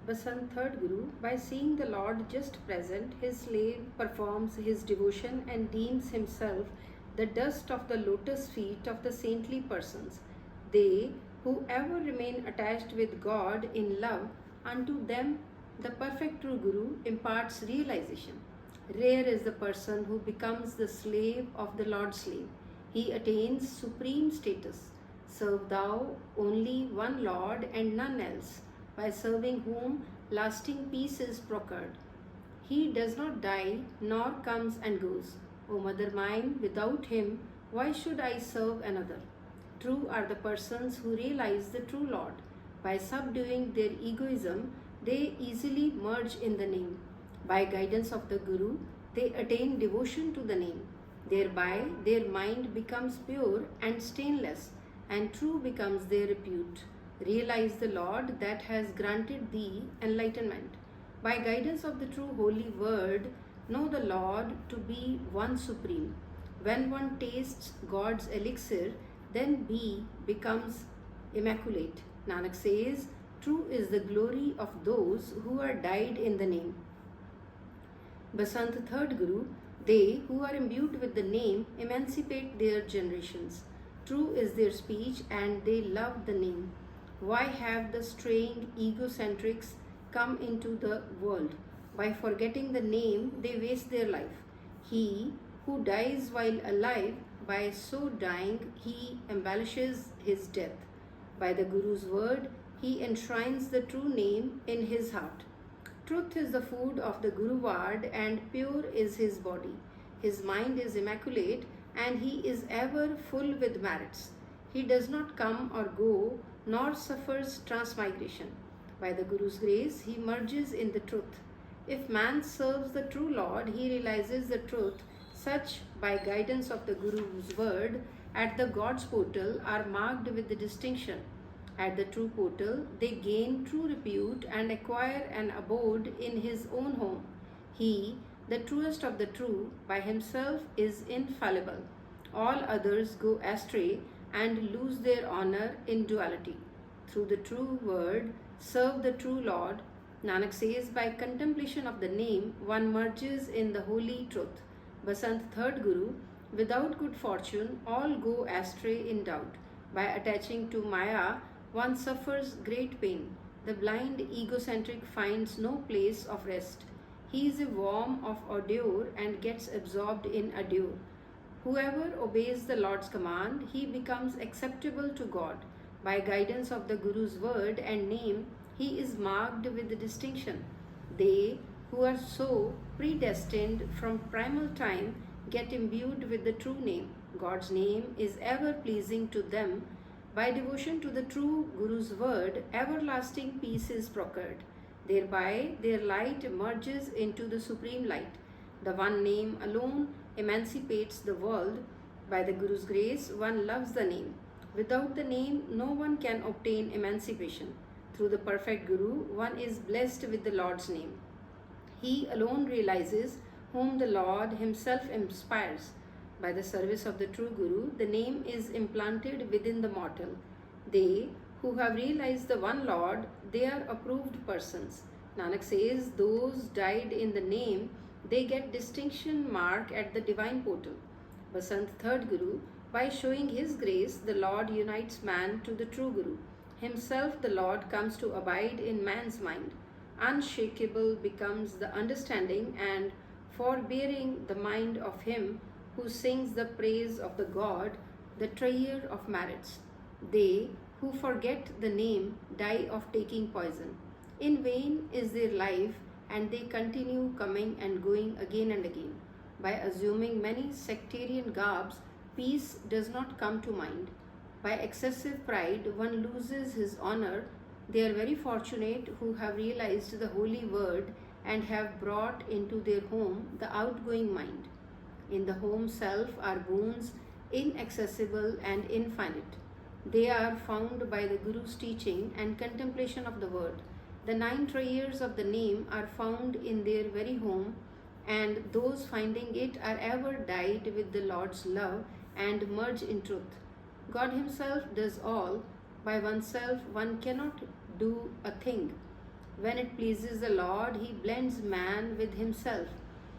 Basant third Guru, by seeing the Lord just present, his slave performs his devotion and deems himself the dust of the lotus feet of the saintly persons. They who ever remain attached with God in love, unto them the perfect true Guru imparts realization. Rare is the person who becomes the slave of the Lord's slave. He attains supreme status. Serve thou only one Lord and none else, by serving whom lasting peace is procured. He does not die, nor comes and goes. O mother mine, without him, why should I serve another? True are the persons who realize the true Lord. By subduing their egoism, they easily merge in the name. By guidance of the Guru, they attain devotion to the name. Thereby, their mind becomes pure and stainless, and true becomes their repute. Realize the Lord that has granted thee enlightenment. By guidance of the true holy word, know the Lord to be one supreme. When one tastes God's elixir, then becomes immaculate. Nanak says, true is the glory of those who are dyed in the name. Basant third Guru, they who are imbued with the name emancipate their generations. True is their speech and they love the name. Why have the straying egocentrics come into the world? By forgetting the name, they waste their life. He who dies while alive, by so dying, he embellishes his death. By the Guru's word, he enshrines the true name in his heart. Truth is the food of the Guruvard, and pure is his body. His mind is immaculate, and he is ever full with merits. He does not come or go, nor suffers transmigration. By the Guru's grace, he merges in the truth. If man serves the true Lord, he realizes the truth. Such, by guidance of the Guru's word, at the God's portal are marked with the distinction. At the true portal, they gain true repute and acquire an abode in his own home. He, the truest of the true, by himself is infallible. All others go astray and lose their honor in duality. Through the true word, serve the true Lord. Nanak says, by contemplation of the name, one merges in the holy truth. Basant third Guru, without good fortune, all go astray in doubt. By attaching to Maya, one suffers great pain. The blind egocentric finds no place of rest. He is a worm of ordure and gets absorbed in adore. Whoever obeys the Lord's command, he becomes acceptable to God. By guidance of the Guru's word and name, he is marked with the distinction. They who are so predestined from primal time get imbued with the true name. God's name is ever pleasing to them. By devotion to the true Guru's word, everlasting peace is procured. Thereby their light emerges into the supreme light. The one name alone emancipates the world. By the Guru's grace, one loves the name. Without the name, no one can obtain emancipation. Through the perfect Guru, one is blessed with the Lord's name. He alone realizes whom the Lord himself inspires. By the service of the true Guru, the name is implanted within the mortal. They who have realized the one Lord, they are approved persons. Nanak says, those died in the name, they get distinction mark at the divine portal. Basant third Guru, by showing his grace, the Lord unites man to the true Guru. Himself the Lord comes to abide in man's mind. Unshakable becomes the understanding and forbearing the mind of him who sings the praise of the God, the treasure of merits. They who forget the name die of taking poison. In vain is their life, and they continue coming and going again and again. By assuming many sectarian garbs, peace does not come to mind. By excessive pride, one loses his honor. They are very fortunate who have realized the holy word and have brought into their home the outgoing mind. In the home self are boons inaccessible and infinite. They are found by the Guru's teaching and contemplation of the word. The 9 treasures of the name are found in their very home, and those finding it are ever dyed with the Lord's love and merge in truth. God himself does all. By oneself one cannot do a thing. When it pleases the Lord, he blends man with himself.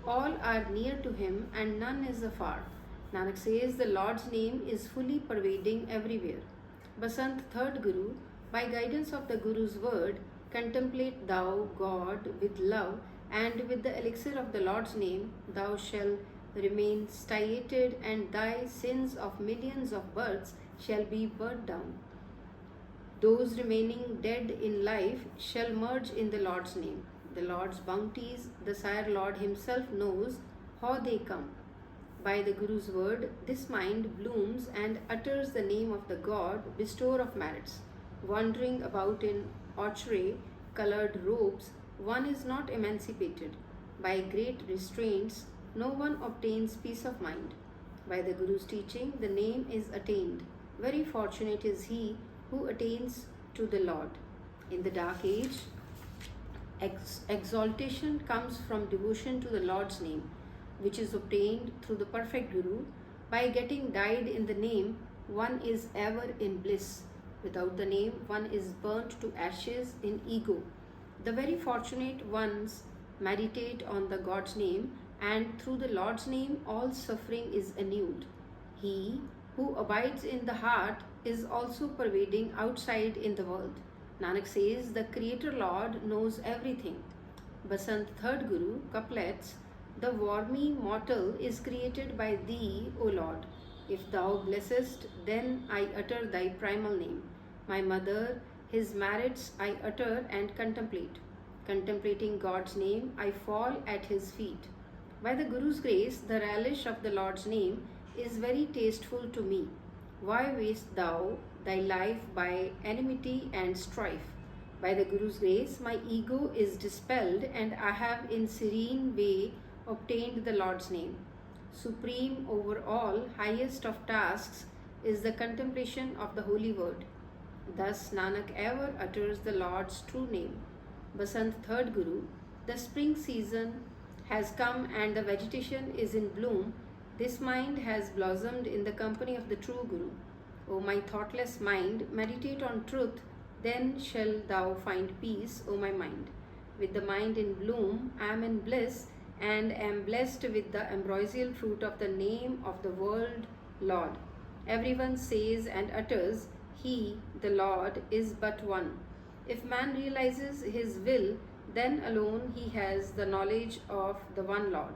All are near to him and none is afar. Nanak says the Lord's name is fully pervading everywhere. Basant, third Guru, by guidance of the Guru's word, contemplate thou God with love, and with the elixir of the Lord's name thou shalt remain satiated, and thy sins of millions of births shall be burnt down. Those remaining dead in life shall merge in the Lord's name. The Lord's bounties, the Sire Lord himself knows how they come. By the Guru's word, this mind blooms and utters the name of the God, bestower of merits. Wandering about in ochre colored robes, one is not emancipated. By great restraints, no one obtains peace of mind. By the Guru's teaching, the name is attained. Very fortunate is he who attains to the Lord. In the dark age, exaltation comes from devotion to the Lord's name, which is obtained through the perfect Guru. By getting dyed in the name, one is ever in bliss. Without the name, one is burnt to ashes in ego. The very fortunate ones meditate on the God's name, and through the Lord's name all suffering is annulled. He who abides in the heart is also pervading outside in the world. Nanak says the Creator Lord knows everything. Basant, third Guru, couplets, the wormy mortal is created by thee, O Lord. If thou blessest, then I utter thy primal name. My mother, his merits I utter and contemplate. Contemplating God's name, I fall at his feet. By the Guru's grace, the relish of the Lord's name is very tasteful to me. Why waste thou thy life by enmity and strife? By the Guru's grace, my ego is dispelled, and I have in serene way obtained the Lord's name. Supreme over all, highest of tasks, is the contemplation of the holy word. Thus Nanak ever utters the Lord's true name. Basant, third Guru, the spring season has come and the vegetation is in bloom. This mind has blossomed in the company of the true Guru. O my thoughtless mind, meditate on truth, then shall thou find peace, O my mind. With the mind in bloom, I am in bliss, and am blessed with the ambrosial fruit of the name of the world Lord. Everyone says and utters, He, the Lord, is but one. If man realizes his will, then alone he has the knowledge of the one Lord.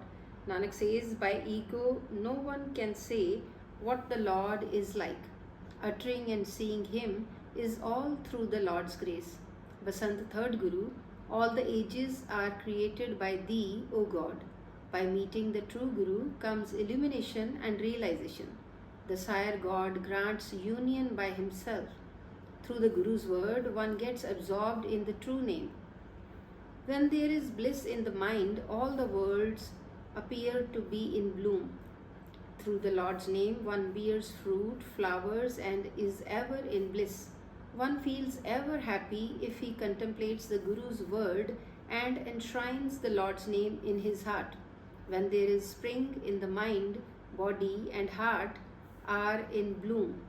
Nanak says, by ego no one can say what the Lord is like. Uttering and seeing him is all through the Lord's grace. Basant, third Guru, all the ages are created by thee, O God. By meeting the true Guru comes illumination and realization. The Sire God grants union by himself. Through the Guru's word, one gets absorbed in the true name. When there is bliss in the mind, all the worlds appear to be in bloom. Through the Lord's name, one bears fruit, flowers, and is ever in bliss. One feels ever happy if he contemplates the Guru's word and enshrines the Lord's name in his heart. When there is spring in the mind, body, and heart are in bloom.